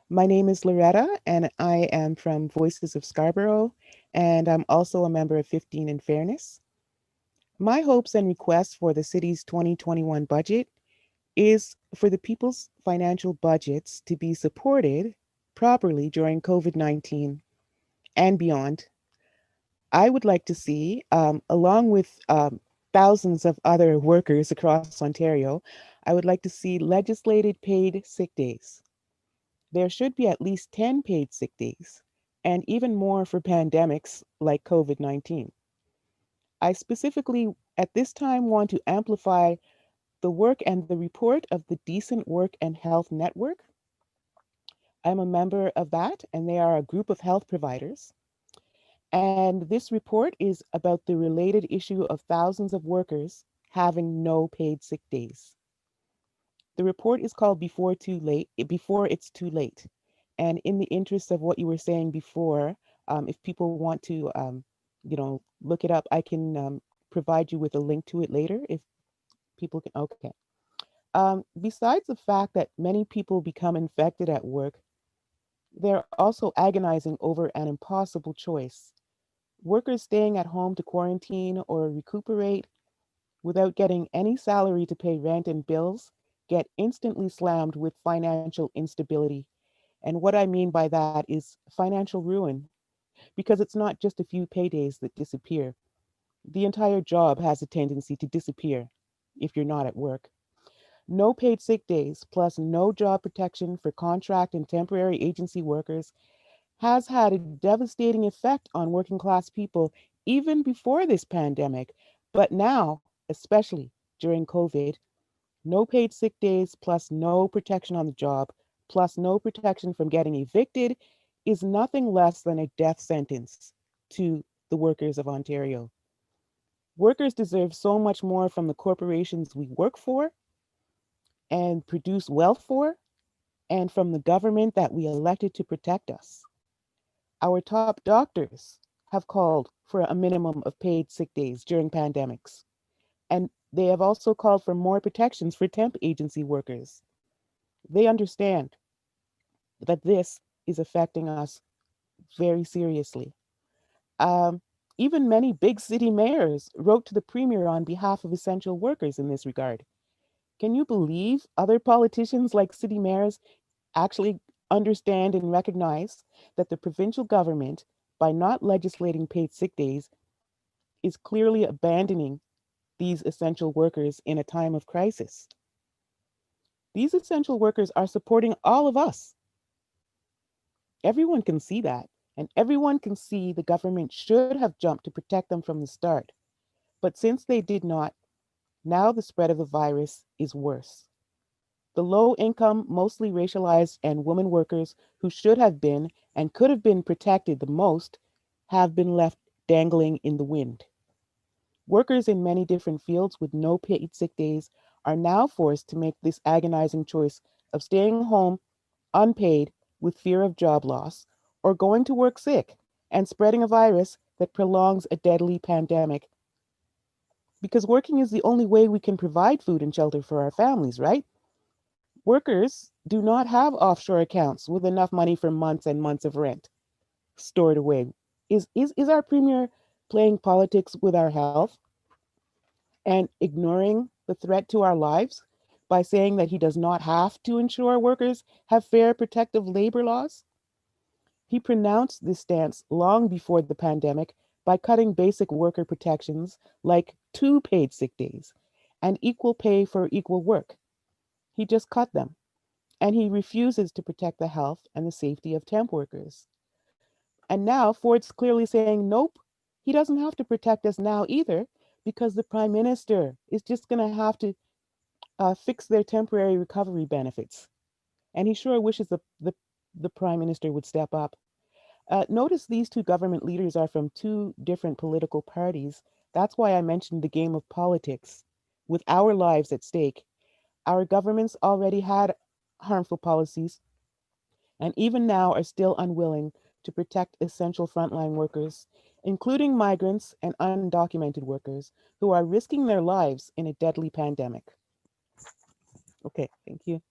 My name is Loretta, and I am from Voices of Scarborough, and I'm also a member of 15 in Fairness. My hopes and requests for the city's 2021 budget is for the people's financial budgets to be supported properly during COVID-19 and beyond. I would like to see, along with thousands of other workers across Ontario, I would like to see legislated paid sick days. There should be at least 10 paid sick days, and even more for pandemics like COVID 19. I specifically at this time want to amplify the work and the report of the Decent Work and Health Network. I'm a member of that, and they are a group of health providers. And this report is about the related issue of thousands of workers having no paid sick days. The report is called Before It's Too Late. And in the interest of what you were saying before, if people want to, look it up, I can provide you with a link to it later if people can. Okay. Besides the fact that many people become infected at work, they're also agonizing over an impossible choice. Workers staying at home to quarantine or recuperate without getting any salary to pay rent and bills get instantly slammed with financial instability. And what I mean by that is financial ruin, because it's not just a few paydays that disappear. The entire job has a tendency to disappear if you're not at work. No paid sick days, plus no job protection for contract and temporary agency workers, has had a devastating effect on working class people even before this pandemic. But now, especially during COVID, no paid sick days, plus no protection on the job, plus no protection from getting evicted is nothing less than a death sentence to the workers of Ontario. Workers deserve so much more from the corporations we work for and produce wealth for, and from the government that we elected to protect us. Our top doctors have called for a minimum of paid sick days during pandemics, and they have also called for more protections for temp agency workers. They understand that this is affecting us very seriously. Um, Even many big city mayors wrote to the premier on behalf of essential workers in this regard. Can you believe other politicians like city mayors actually understand and recognize that the provincial government, by not legislating paid sick days, is clearly abandoning these essential workers in a time of crisis? These essential workers are supporting all of us. Everyone can see that, and everyone can see the government should have jumped to protect them from the start. But since they did not, now the spread of the virus is worse. The low income, mostly racialized, and women workers who should have been and could have been protected the most have been left dangling in the wind. Workers in many different fields with no paid sick days are now forced to make this agonizing choice of staying home unpaid with fear of job loss, or going to work sick and spreading a virus that prolongs a deadly pandemic. Because working is the only way we can provide food and shelter for our families, right? Workers do not have offshore accounts with enough money for months and months of rent stored away. Is our premier playing politics with our health and ignoring the threat to our lives by saying that he does not have to ensure workers have fair protective labor laws? He pronounced this stance long before the pandemic by cutting basic worker protections like two paid sick days and equal pay for equal work. He just cut them, and he refuses to protect the health and the safety of temp workers. And now Ford's clearly saying, nope, he doesn't have to protect us now either, because the prime minister is just going to have to fix their temporary recovery benefits. And he sure wishes the prime minister would step up. Notice these two government leaders are from two different political parties. That's why I mentioned the game of politics. With our lives at stake, our governments already had harmful policies and even now are still unwilling to protect essential frontline workers, including migrants and undocumented workers who are risking their lives in a deadly pandemic. Okay, thank you.